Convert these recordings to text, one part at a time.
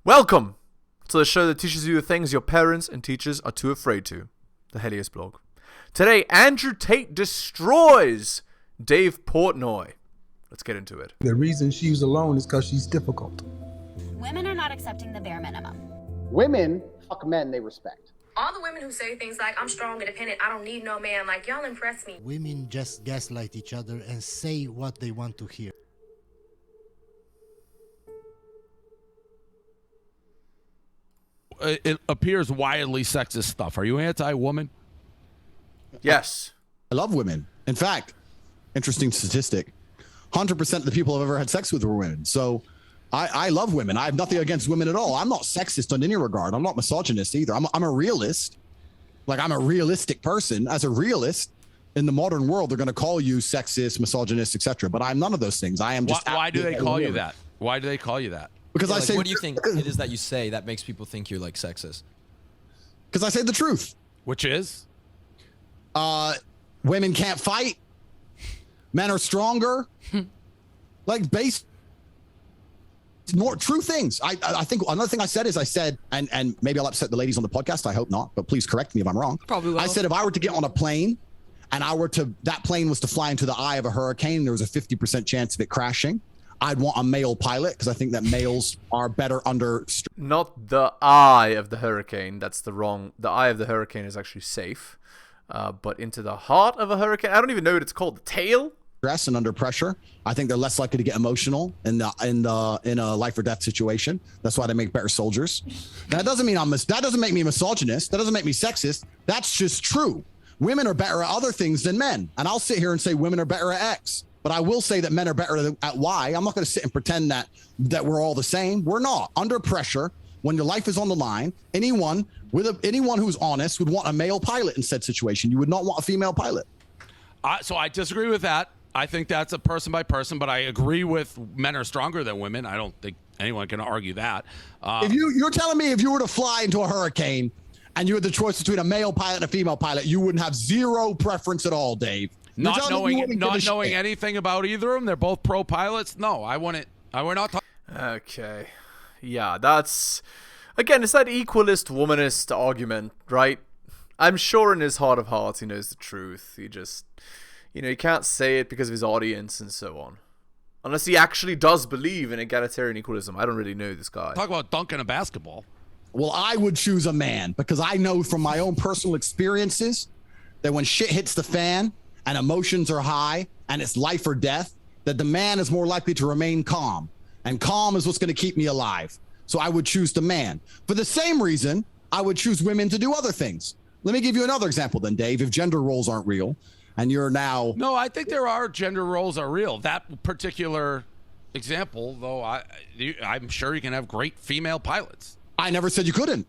Welcome to the show that teaches you the things your parents and teachers are too afraid to. The Helios blog. Today, Andrew Tate destroys Dave Portnoy. Let's get into it. The reason she's alone is because she's difficult. Women are not accepting the bare minimum. Women fuck men they respect. All the women who say things like, I'm strong, independent, I don't need no man, like, y'all impress me. Women just gaslight each other and say what they want to hear. It appears wildly sexist stuff. Are you anti-woman? Yes. I love women. In fact, interesting statistic, 100% of the people I've ever had sex with were women. So I love women. I have nothing against women at all. I'm not sexist in any regard. I'm not misogynist either. I'm a realist. Like, I'm a realistic person. As a realist, in the modern world, they're going to call you sexist, misogynist, etc. But I'm none of those things. I am just. Why do they call you that? Why do they call you that? Because I say. What do you think it is that you say that makes people think you're like sexist? Because I say the truth. Which is? Women can't fight. Men are stronger. Like, base. More true things. I think another thing I said is and maybe I'll upset the ladies on the podcast. I hope not, but please correct me if I'm wrong. Probably will. I said if I were to get on a plane and that plane was to fly into the eye of a hurricane, there was a 50% chance of it crashing, I'd want a male pilot because I think that males are better under. Not the eye of the hurricane. That's the wrong. The eye of the hurricane is actually safe. But into the heart of a hurricane, I don't even know what it's called. The tail? Stress and under pressure, I think they're less likely to get emotional in a life or death situation. That's why they make better soldiers. That doesn't mean that doesn't make me misogynist. That doesn't make me sexist. That's just true. Women are better at other things than men, and I'll sit here and say women are better at X. But I will say that men are better at Y. I'm not going to sit and pretend that we're all the same. We're not. Under pressure, when your life is on the line, anyone who's honest would want a male pilot in said situation. You would not want a female pilot. So I disagree with that. I think that's a person by person, but I agree with men are stronger than women. I don't think anyone can argue that. If you're telling me if you were to fly into a hurricane and you had the choice between a male pilot and a female pilot, you wouldn't have zero preference at all, Dave. Not knowing anything about either of them, they're both pro pilots. No, I wouldn't. We're not talking. Okay. Yeah, that's... Again, it's that equalist, womanist argument, right? I'm sure in his heart of hearts he knows the truth. He just... he can't say it because of his audience and so on. Unless he actually does believe in egalitarian equalism. I don't really know this guy. Talk about dunking a basketball. Well, I would choose a man because I know from my own personal experiences that when shit hits the fan and emotions are high and it's life or death, that the man is more likely to remain calm. And calm is what's going to keep me alive. So I would choose the man. For the same reason, I would choose women to do other things. Let me give you another example then, Dave. If gender roles aren't real, and you're now... No, I think there are gender roles are real. That particular example, though, I'm sure you can have great female pilots. I never said you couldn't.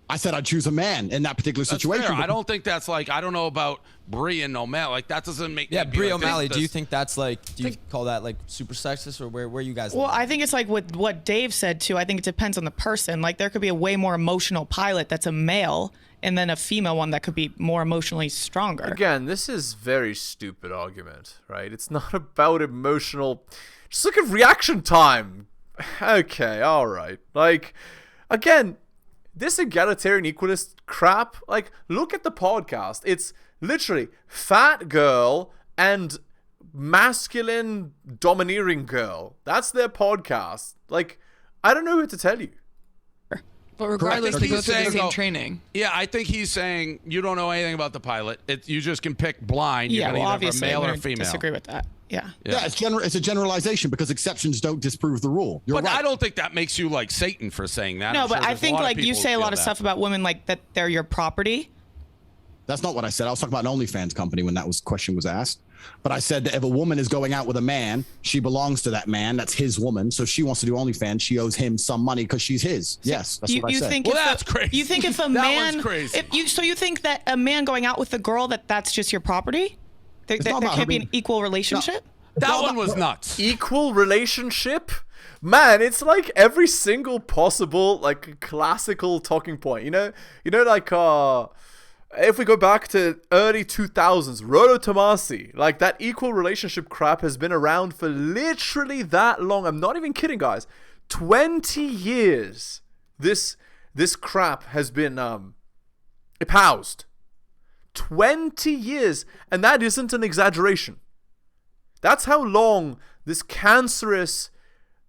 I said I'd choose a man in that particular situation. Fair. I don't think that's like, I don't know about Brie and O'Malley. Like, that doesn't make... Yeah, Brie like O'Malley, do you think that's like, do you call that like super sexist, or where you guys... Well, I think it's like with what Dave said too. I think it depends on the person. Like, there could be a way more emotional pilot that's a male, and then a female one that could be more emotionally stronger. Again, this is very stupid argument, right? It's not about emotional... Just look at reaction time. Okay, all right. Like, again, this egalitarian equalist crap, like, look at the podcast. It's literally fat girl and masculine domineering girl. That's their podcast. Like, I don't know what to tell you. But regardless, they go through the same though, training. Yeah, I think he's saying you don't know anything about the pilot. You just can pick blind. You're Yeah, well, either obviously, a male I'm or gonna female. disagree with that. Yeah. Yeah, it's a generalization because exceptions don't disprove the rule. You're But right. I don't think that makes you like Satan for saying that. No, I'm sure but I there's a think lot of like you people say a who lot feel of that. stuff about women, like that they're your property. That's not what I said. I was talking about an OnlyFans company when question was asked. But I said that if a woman is going out with a man, she belongs to that man. That's his woman. So if she wants to do OnlyFans, she owes him some money because she's his. Yes, that's what I said. Think Well, that's crazy. You think if a That man, one's crazy. so you think that a man going out with a girl that's just your property? There not can't about her be an being- equal relationship. That one was nuts. Equal relationship? Man, it's like every single possible, like, classical talking point. Like, if we go back to early 2000s, Rolo Tomasi, like, that equal relationship crap has been around for literally that long. I'm not even kidding, guys. 20 years. this crap has been espoused. 20 years, and that isn't an exaggeration. That's how long this cancerous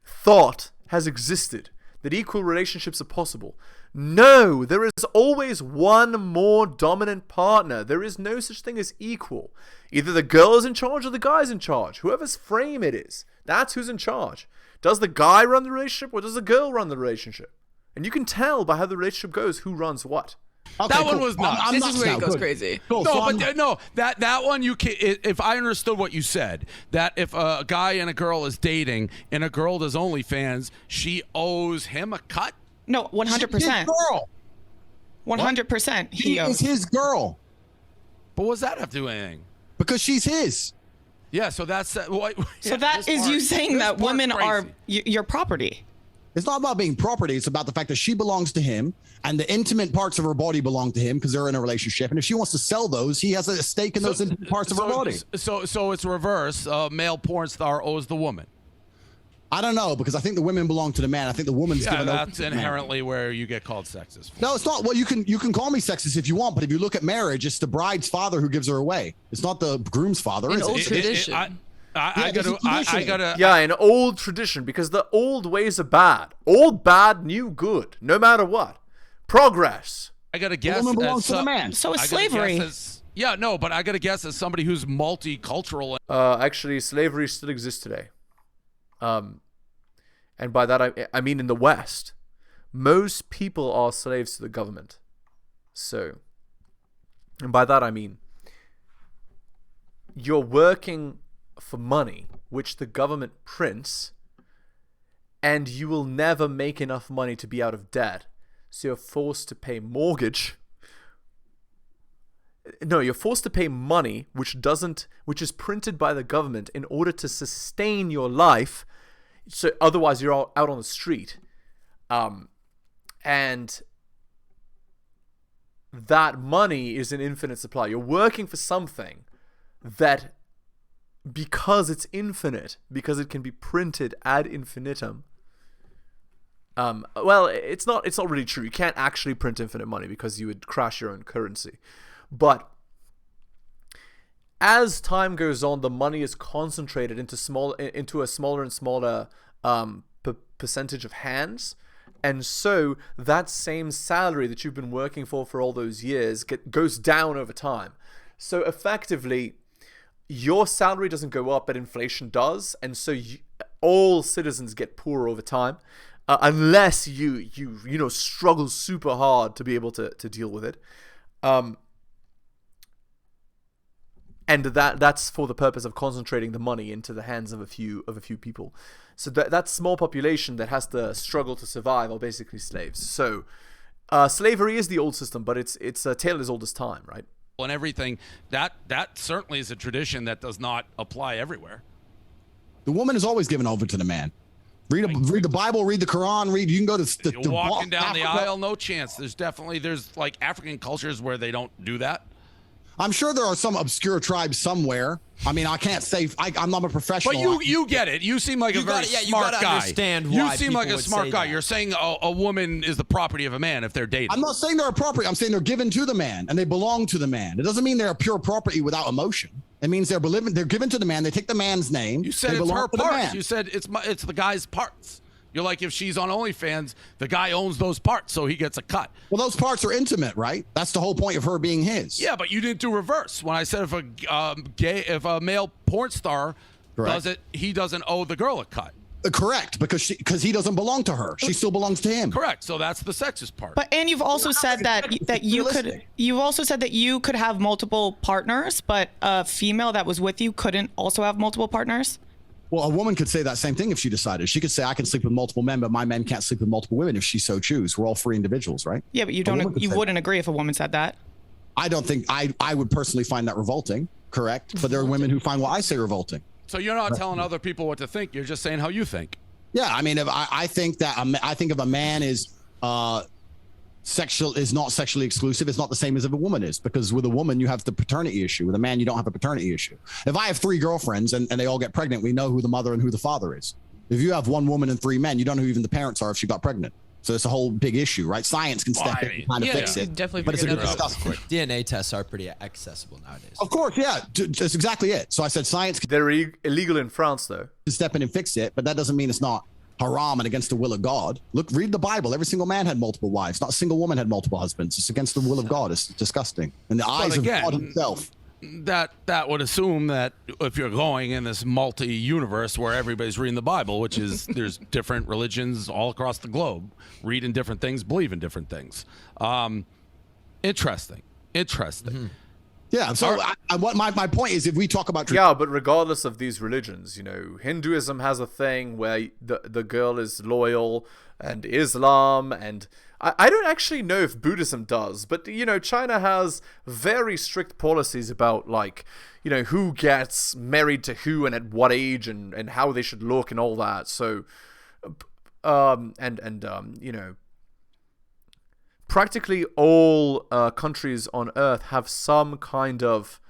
thought has existed, that equal relationships are possible. No, there is always one more dominant partner. There is no such thing as equal. Either the girl is in charge or the guy is in charge. Whoever's frame it is, that's who's in charge. Does the guy run the relationship or does the girl run the relationship? And you can tell by how the relationship goes who runs what. Okay, that one was nuts. This is where it goes crazy. Cool. No, but no, that one you can. If I understood what you said, that if a guy and a girl is dating and a girl does OnlyFans, she owes him a cut. No, 100%. Girl. 100%. He is his girl. But what does that have to do with anything? Because she's his. Yeah, so that's So that is you saying that women are your property. It's not about being property. It's about the fact that she belongs to him and the intimate parts of her body belong to him because they're in a relationship. And if she wants to sell those, he has a stake in those intimate parts of her body. So it's reverse. Male porn star owes the woman. I don't know, because I think the women belong to the man. I think the woman's given over that's to the inherently where you get called sexist. No, it's not. Well, you can call me sexist if you want, but if you look at marriage, it's the bride's father who gives her away. It's not the groom's father. An Is old it? tradition. I gotta. Yeah, an old tradition, because the old ways are bad. Old bad, new good. No matter what. Progress. I gotta guess. The woman belongs to the man. So is slavery. Yeah, no, but I gotta guess as somebody who's multicultural. Actually, slavery still exists today. And by that I mean in the West, most people are slaves to the government. So, and by that I mean you're working for money, which the government prints, and you will never make enough money to be out of debt. So you're forced to pay mortgage. No, you're forced to pay money which is printed by the government in order to sustain your life. So otherwise you're all out on the street. And that money is an infinite supply. You're working for something that, because it's infinite, because it can be printed ad infinitum. Well, it's not really true. You can't actually print infinite money because you would crash your own currency. But as time goes on, the money is concentrated into a smaller and smaller percentage of hands, and so that same salary that you've been working for all those years goes down over time. So effectively, your salary doesn't go up, but inflation does, and so all citizens get poorer over time, unless you struggle super hard to be able to deal with it. And that's for the purpose of concentrating the money into the hands of a few people. So that small population that has to struggle to survive are basically slaves. So slavery is the old system, but it's a tale as old as time, right? And everything that certainly is a tradition that does not apply everywhere. The woman is always given over to the man. Read the Bible, read the Quran, you can go to You're walking down the aisle, no chance. There's like African cultures where they don't do that. I'm sure there are some obscure tribes somewhere. I mean, I can't say I'm not a professional. But you get it. You seem like a very smart guy. Understand why you seem like a people would smart say guy. that. You're saying a woman is the property of a man if they're dating. I'm not saying they're a property. I'm saying they're given to the man and they belong to the man. It doesn't mean they're a pure property without emotion. It means they're given to the man. They take the man's name. You said they it's her belong to the parts. man. You said it's the guy's parts. You're like, if she's on OnlyFans, the guy owns those parts, so he gets a cut. Well, those parts are intimate, right? That's the whole point of her being his. Yeah, but you didn't do reverse. When I said if a male porn star does it, he doesn't owe the girl a cut. Correct, because he doesn't belong to her. She still belongs to him. Correct. So that's the sexist part. But and you've also said that you could have multiple partners, but a female that was with you couldn't also have multiple partners. Well, a woman could say that same thing if she decided. She could say, I can sleep with multiple men, but my men can't sleep with multiple women if she so choose. We're all free individuals, right? Yeah, but you wouldn't agree if a woman said that. I don't think I would personally find that revolting, correct? But there are women who find what I say revolting. So you're not telling other people what to think. You're just saying how you think. Yeah, I mean, if I think if a man is not sexually exclusive, it's not the same as if a woman is, because with a woman you have the paternity issue. With a man you don't have a paternity issue. If I have 3 girlfriends and they all get pregnant, we know who the mother and who the father is. If you have 1 woman and 3 men, you don't know who even the parents are if she got pregnant. So it's a whole big issue, right? Science can step in and kind of fix it. Definitely but it's a good figured that out. discussion. DNA tests are pretty accessible nowadays. Of course, yeah. That's exactly it. So I said science can They're illegal in France, though. step in and fix it, but that doesn't mean it's not haram and against the will of God. Look, read the Bible. Every single man had multiple wives. Not a single woman had multiple husbands. It's against the will of God. It's disgusting. In the eyes of God himself. That would assume that if you're going in this multi-universe where everybody's reading the Bible, which is there's different religions all across the globe, reading different things, believe in different things. Interesting. Mm-hmm. Yeah. So what my point is, if we talk about but regardless of these religions, Hinduism has a thing where the girl is loyal, and Islam, and I don't actually know if Buddhism does, but China has very strict policies about who gets married to who and at what age and how they should look and all that. So practically all countries on earth have some kind of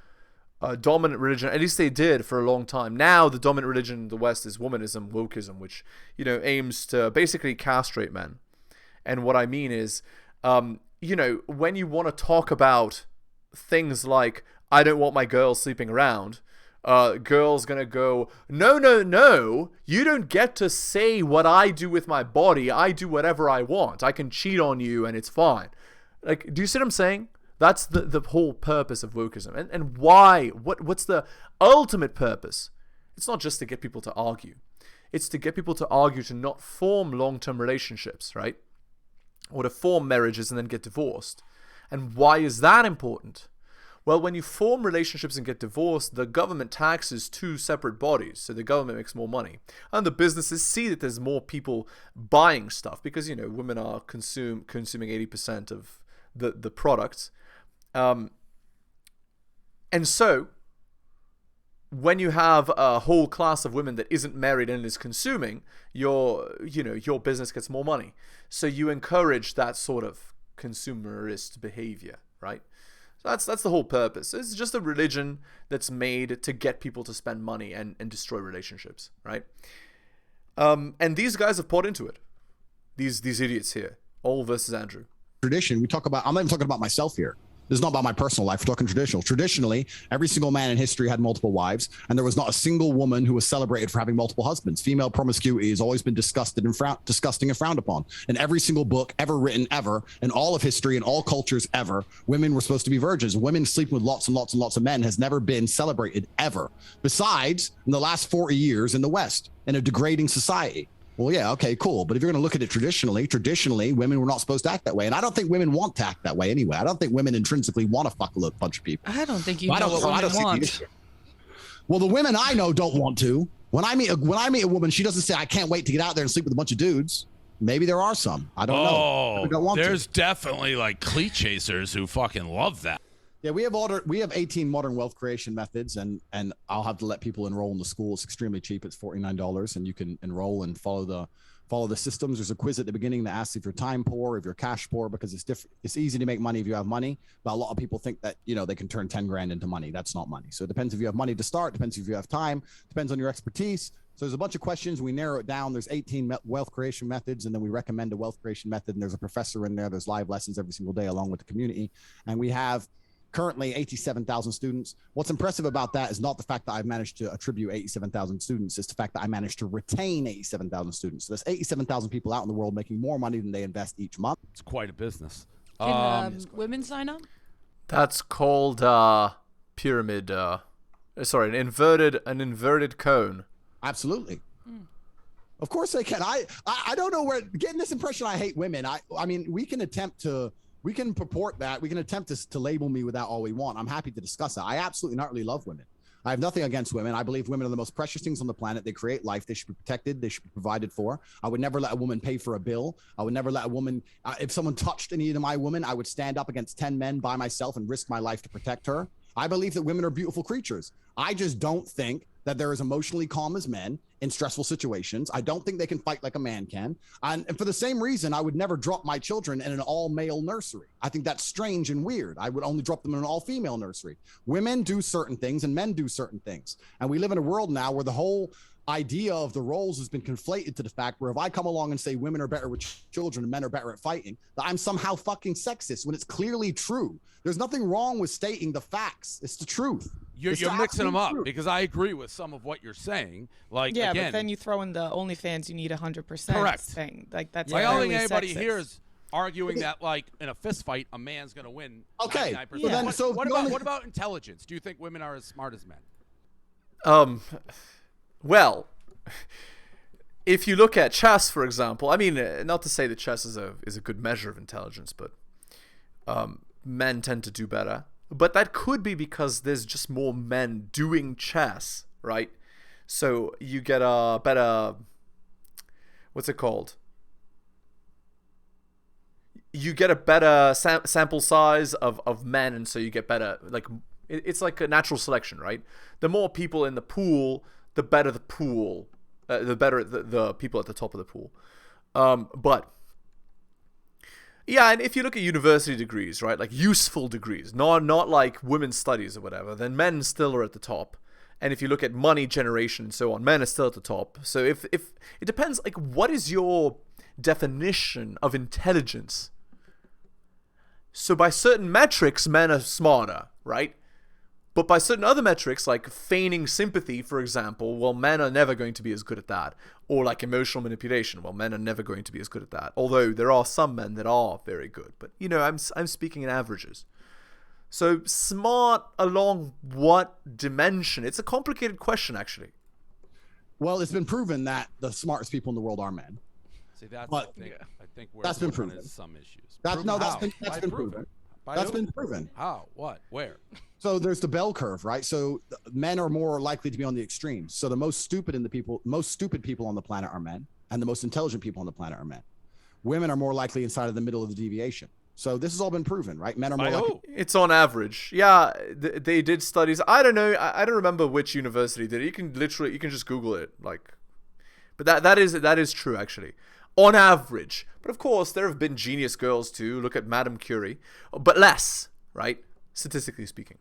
dominant religion. At least they did for a long time. Now the dominant religion in the West is womanism, wokeism, which aims to basically castrate men. And what I mean is, when you want to talk about things like, I don't want my girl sleeping around, girl's gonna go, no, you don't get to say what I do with my body. I do whatever I want. I can cheat on you and it's fine. Do you see what I'm saying? That's the whole purpose of wokeism. And why? What's the ultimate purpose? It's not just to get people to argue. It's to get people to argue to not form long-term relationships, right? Or to form marriages and then get divorced. And why is that important? Well, when you form relationships and get divorced, the government taxes two separate bodies, so the government makes more money. And the businesses see that there's more people buying stuff because, women are consuming 80% of the products. And so, when you have a whole class of women that isn't married and is consuming, your business gets more money. So you encourage that sort of consumerist behavior, right? So that's the whole purpose. It's just a religion that's made to get people to spend money and destroy relationships, right? And these guys have poured into it. These idiots here, All versus Andrew. Tradition, I'm not even talking about myself here. This is not about my personal life. We're talking traditional. Traditionally, every single man in history had multiple wives, and there was not a single woman who was celebrated for having multiple husbands. Female promiscuity has always been disgusting and frowned upon. In every single book ever written, ever, in all of history, in all cultures ever, women were supposed to be virgins. Women sleeping with lots and lots and lots of men has never been celebrated, ever. Besides, in the last 40 years in the West, in a degrading society. Well, yeah, okay, cool. But if you're going to look at it traditionally, women were not supposed to act that way. And I don't think women want to act that way anyway. I don't think women intrinsically want to fuck a bunch of people. I don't think you know what women want. Well, the women I know don't want to. When I meet a woman, she doesn't say, I can't wait to get out there and sleep with a bunch of dudes. Maybe there are some. I don't know. Don't want there's definitely cleat chasers who fucking love that. Yeah, we have 18 modern wealth creation methods, and I'll have to let people enroll in the school. It's extremely cheap. It's $49, and you can enroll and follow the systems. There's a quiz at the beginning that asks if you're time poor, if you're cash poor, because it's different. It's easy to make money if you have money, but a lot of people think that they can turn 10 grand into money. That's not money. So it depends if you have money to start. Depends if you have time. Depends on your expertise. So there's a bunch of questions. We narrow it down. There's 18 wealth creation methods, and then we recommend a wealth creation method. And there's a professor in there. There's live lessons every single day along with the community, and we have currently 87,000 students. What's impressive about that is not the fact that I've managed to attribute 87,000 students. It's the fact that I managed to retain 87,000 students. So there's 87,000 people out in the world making more money than they invest each month. It's quite a business. Can women sign up? That's called pyramid. An inverted cone. Absolutely. Of course they can. I don't know where getting this impression I hate women. I mean, we can purport that. We can attempt to label me with that all we want. I'm happy to discuss it. I absolutely not really love women. I have nothing against women. I believe women are the most precious things on the planet. They create life. They should be protected. They should be provided for. I would never let a woman pay for a bill. I would never let a woman, if someone touched any of my women, I would stand up against 10 men by myself and risk my life to protect her. I believe that women are beautiful creatures. I just don't think that they're as emotionally calm as men in stressful situations. I don't think they can fight like a man can. And for the same reason, I would never drop my children in an all-male nursery. I think that's strange and weird. I would only drop them in an all-female nursery. Women do certain things and men do certain things. And we live in a world now where the whole idea of the roles has been conflated to the fact where if I come along and say women are better with children and men are better at fighting, that I'm somehow fucking sexist when it's clearly true. There's nothing wrong with stating the facts. It's the truth. You're mixing them up because I agree with some of what you're saying. Like, yeah, again, but then you throw in the OnlyFans, you need 100% correct thing. Like that's I don't think clearly anybody sexist. here is arguing that, like, in a fist fight, a man's going to win. Okay. 99%. So then, so what about intelligence? Do you think women are as smart as men? Well, if you look at chess, for example, I mean, not to say that chess is a good measure of intelligence, but men tend to do better. But that could be because there's just more men doing chess, right? So you get a better, what's it called? You get a better sample size of men, and so you get better, like, it's like a natural selection, right? The more people in the pool, the better the pool, the better the people at the top of the pool. But yeah, and if you look at university degrees, right, like useful degrees, not like women's studies or whatever, then men still are at the top. And if you look at money generation and so on, men are still at the top. So if it depends, like, what is your definition of intelligence? So by certain metrics, men are smarter, right? But by certain other metrics, like feigning sympathy, for example, well, men are never going to be as good at that. Or like emotional manipulation, well, men are never going to be as good at that. Although there are some men that are very good. But, you know, I'm speaking in averages. So smart along what dimension? It's a complicated question, actually. Well, it's been proven that the smartest people in the world are men. See, that's, But I think where that's been women proven. is some issues. That's Proven how? been proven. That's been proven. How? What? Where? So there's the bell curve, right? So men are more likely to be on the extremes. So the most stupid people on the planet are men, and the most intelligent people on the planet are men. Women are more likely inside of the middle of the deviation. So this has all been proven, right? Men are more likely. It's on average. Yeah, they did studies. I don't know. I don't remember which university did it. You can just Google it. Like, but that is true, actually. On average. But of course, there have been genius girls too. Look at Madame Curie. But less, right? Statistically speaking.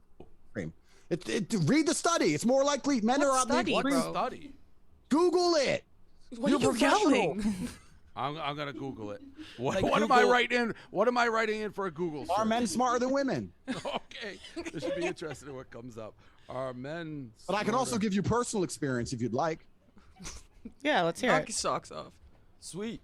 Read the study. It's more likely men are out there. What study? Google it. What are you yelling? I'm gonna Google it. What am I writing in? What am I writing in for a Google search? Are men smarter than women? Okay, this should be interesting in what comes up. Are men? But I can also give you personal experience if you'd like. Yeah, let's hear Knock it. your socks off. Sweet.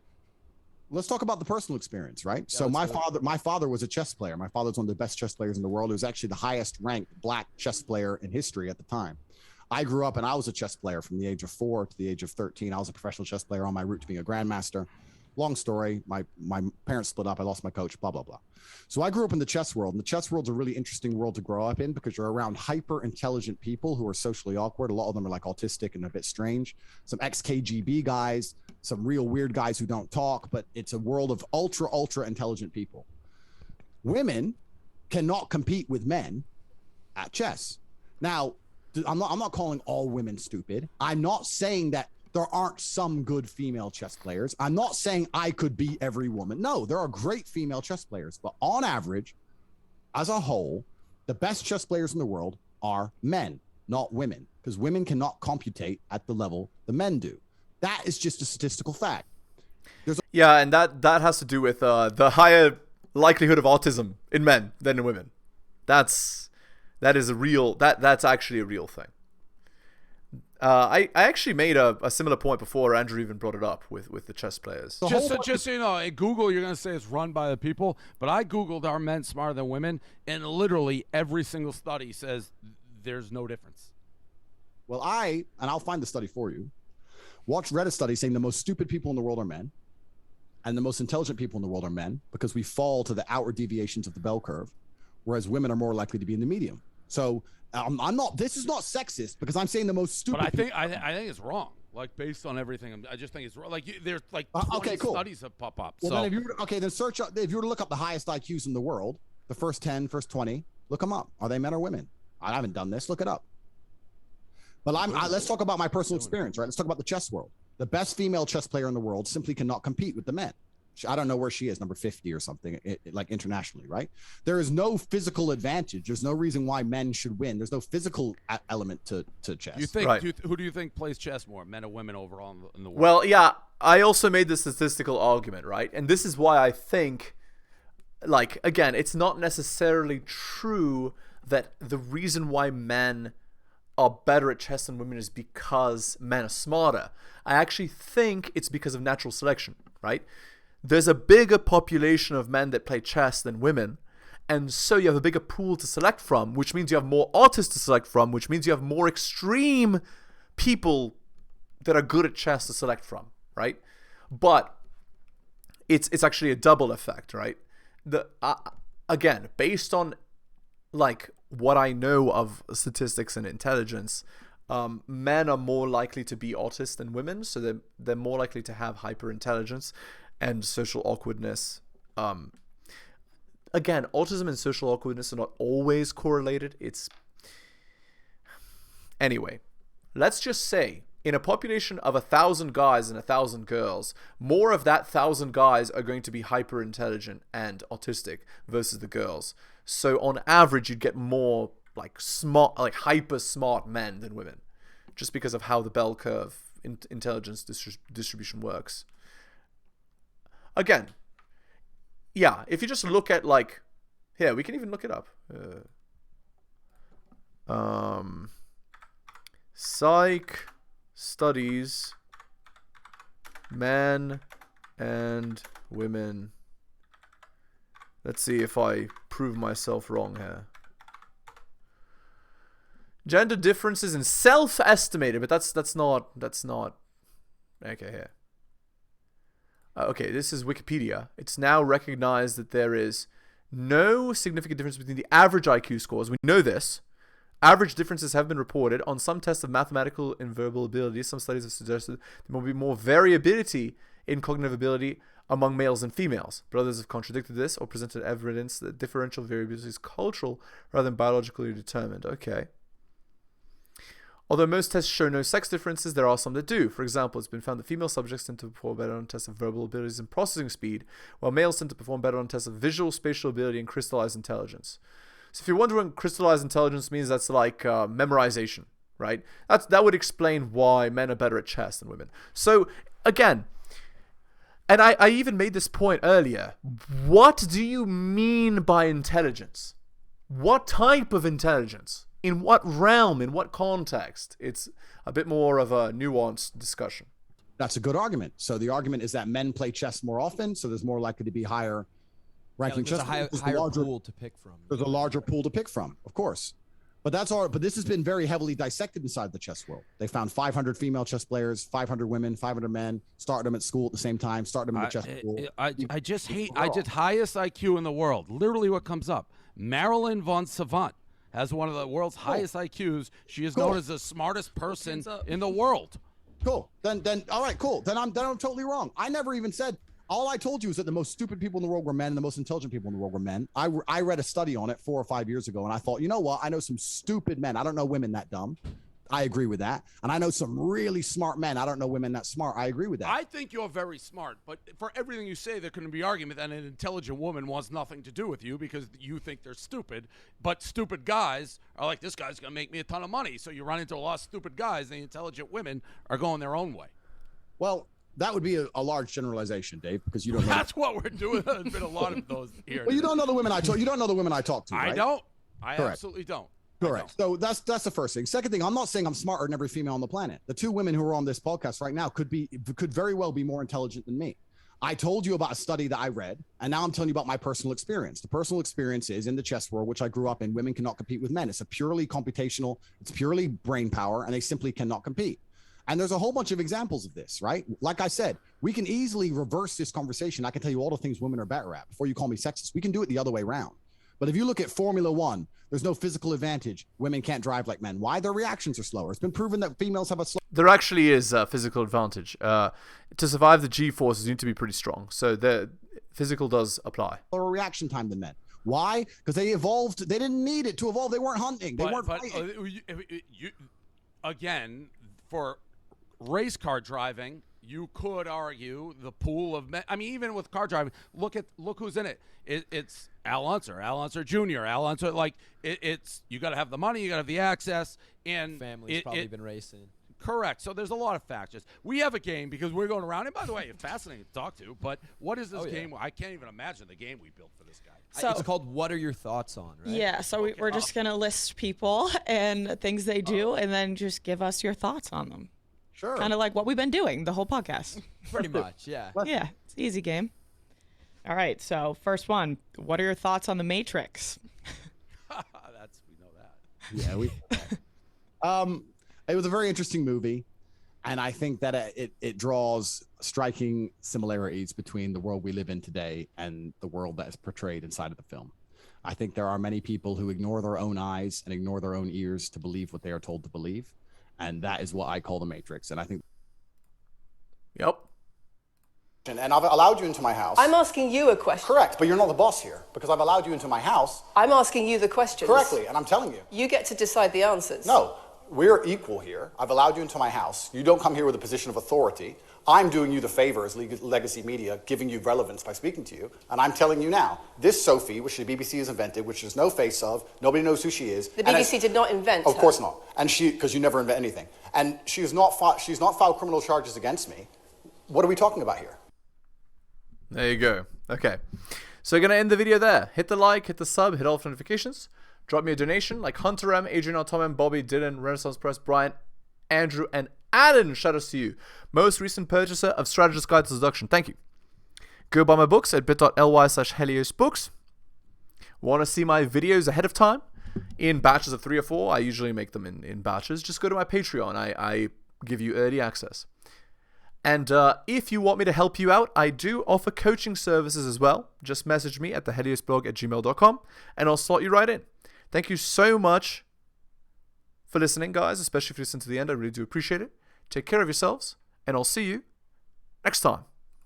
Let's talk about the personal experience, right? So my father was a chess player. My father was one of the best chess players in the world. He was actually the highest ranked black chess player in history at the time. I grew up and I was a chess player from the age of 4 to the age of 13. I was a professional chess player on my route to being a grandmaster. Long story. My parents split up. I lost my coach, blah, blah, blah. So I grew up in the chess world, and the chess world's a really interesting world to grow up in because you're around hyper intelligent people who are socially awkward. A lot of them are like autistic and a bit strange. Some ex-KGB guys, some real weird guys who don't talk, but it's a world of ultra intelligent people. Women cannot compete with men at chess. Now, I'm not calling all women stupid. I'm not saying that there aren't some good female chess players. I'm not saying I could beat every woman. No, there are great female chess players, but on average, as a whole, the best chess players in the world are men, not women, because women cannot computate at the level the men do. That is just a statistical fact. Yeah, and that has to do with the higher likelihood of autism in men than in women. That's actually a real thing. I actually made a similar point before Andrew even brought it up with the chess players. Just so you know, in Google, you're going to say it's run by the people, but I Googled are men smarter than women, and literally every single study says there's no difference. Well, I'll find the study for you. Read a study saying the most stupid people in the world are men, and the most intelligent people in the world are men because we fall to the outward deviations of the bell curve, whereas women are more likely to be in the medium. So I'm not. This is not sexist because I'm saying the most stupid. But I think it's wrong. Like based on everything, I just think it's wrong. Like there's like 20 studies that pop up. Well, so then then search up. If you were to look up the highest IQs in the world, the first 10, first 20, look them up. Are they men or women? I haven't done this. Look it up. But let's talk about my personal experience, right? Let's talk about the chess world. The best female chess player in the world simply cannot compete with the men. I don't know where she is, number 50 or something, like internationally, right? There is no physical advantage. There's no reason why men should win. There's no physical element to chess. You think? Right. Who do you think plays chess more, men or women overall in the world? Well, yeah, I also made the statistical argument, right? And this is why I think, like, again, it's not necessarily true that the reason why men are better at chess than women is because men are smarter. I actually think it's because of natural selection, right? There's a bigger population of men that play chess than women, and so you have a bigger pool to select from, which means you have more artists to select from, which means you have more extreme people that are good at chess to select from, right? But it's actually a double effect, right? Again, based on like what I know of statistics and intelligence, men are more likely to be autists than women, so they're more likely to have hyperintelligence and social awkwardness. Again, autism and social awkwardness are not always correlated. Anyway, let's just say in a population of 1,000 guys and 1,000 girls, more of that 1,000 guys are going to be hyperintelligent and autistic versus the girls. So on average, you'd get more like smart, like hyper smart men than women, just because of how the bell curve intelligence distribution works. Again, yeah, if you just look at like, here, we can even look it up. Psych studies men and women. Let's see if I prove myself wrong here. Gender differences in self-estimated, but that's not okay here. Okay, this is Wikipedia. It's now recognized that there is no significant difference between the average IQ scores. We know this. Average differences have been reported on some tests of mathematical and verbal ability. Some studies have suggested there will be more variability in cognitive ability among males and females, but others have contradicted this or presented evidence that differential variability is cultural rather than biologically determined. Okay. Although most tests show no sex differences, there are some that do. For example, it's been found that female subjects tend to perform better on tests of verbal abilities and processing speed, while males tend to perform better on tests of visual, spatial ability, and crystallized intelligence. So if you're wondering what crystallized intelligence means, that's like memorization, right? That would explain why men are better at chess than women. So again, and I even made this point earlier, what do you mean by intelligence? What type of intelligence? In what realm? In what context? It's a bit more of a nuanced discussion. That's a good argument. So the argument is that men play chess more often, so there's more likely to be higher ranking chess. There's a higher pool to pick from. There's a larger pool to pick from, of course. But that's all. But this has been very heavily dissected inside the chess world. They found 500 female chess players, 500 women, 500 men, started them at school at the same time, started them in the chess school. I just highest IQ in the world. Literally what comes up. Marilyn von Savant has one of the world's highest IQs. She is known as the smartest person in the world. Cool. Then all right, cool. Then I'm totally wrong. I never even said. All I told you is that the most stupid people in the world were men and the most intelligent people in the world were men. I read a study on it 4 or 5 years ago, and I thought, you know what? I know some stupid men. I don't know women that dumb. I agree with that. And I know some really smart men. I don't know women that smart. I agree with that. I think you're very smart, but for everything you say, there can be argument that an intelligent woman wants nothing to do with you because you think they're stupid. But stupid guys are like, this guy's going to make me a ton of money. So you run into a lot of stupid guys, and the intelligent women are going their own way. Well, that would be a large generalization, Dave, because you don't know. That's what we're doing. There's been a lot of those here. Well, you don't know the women I talk. You don't know the women I talk to. Right? I don't. I Correct. absolutely don't. Correct. So that's the first thing. Second thing, I'm not saying I'm smarter than every female on the planet. The two women who are on this podcast right now could very well be more intelligent than me. I told you about a study that I read, and now I'm telling you about my personal experience. The personal experience is in the chess world, which I grew up in, women cannot compete with men. It's a purely computational, it's purely brain power, and they simply cannot compete. And there's a whole bunch of examples of this, right? Like I said, we can easily reverse this conversation. I can tell you all the things women are better at before you call me sexist. We can do it the other way around. But if you look at Formula One, there's no physical advantage. Women can't drive like men. Why? Their reactions are slower. It's been proven that females have a slow. There actually is a physical advantage. To survive the G-forces, you need to be pretty strong. So the physical does apply. Lower reaction time than men. Why? Because they evolved. They didn't need it to evolve. They weren't hunting. They weren't fighting. Again, for race car driving, you could argue the pool of men. I mean, even with car driving, look who's in it. It's Al Unser, Al Unser Jr., Al Unser. Like it's you got to have the money, you got to have the access, and Family's probably been racing. Correct. So there's a lot of factors. We have a game because we're going around. And by the way, it's fascinating to talk to. But what is this game? I can't even imagine the game we built for this guy. So, it's called What Are Your Thoughts On, right? Yeah, so we're just going to list people and things they do and then just give us your thoughts on them. Sure. Kind of like what we've been doing the whole podcast. Pretty much, yeah. Yeah, it's an easy game. All right, so first one. What are your thoughts on The Matrix? We know that. Yeah, it was a very interesting movie, and I think that it draws striking similarities between the world we live in today and the world that is portrayed inside of the film. I think there are many people who ignore their own eyes and ignore their own ears to believe what they are told to believe, and that is what I call the Matrix. And I think. Yep. And I've allowed you into my house. I'm asking you a question. Correct, but you're not the boss here because I've allowed you into my house. I'm asking you the questions. Correctly, and I'm telling you. You get to decide the answers. No, we're equal here. I've allowed you into my house. You don't come here with a position of authority. I'm doing you the favor as legacy media, giving you relevance by speaking to you. And I'm telling you now, this Sophie, which the BBC has invented, which there's no face of, nobody knows who she is. The BBC did not invent Of her. course not. And because you never invent anything. And she's not filed criminal charges against me. What are we talking about here? There you go. Okay. So we're going to end the video there. Hit the like, hit the sub, hit all the notifications. Drop me a donation like Hunter M, Adrian R. Tom M, Bobby, Dylan, Renaissance Press, Brian, Andrew, and Alan. Shout outs to you. Most recent purchaser of Strategist Guide to Seduction. Thank you. Go buy my books at bit.ly/heliosbooks. Want to see my videos ahead of time? In batches of 3 or 4. I usually make them in batches. Just go to my Patreon. I give you early access. And if you want me to help you out, I do offer coaching services as well. Just message me at theheliosblog@gmail.com and I'll slot you right in. Thank you so much for listening, guys, especially if you listen to the end. I really do appreciate it. Take care of yourselves, and I'll see you next time.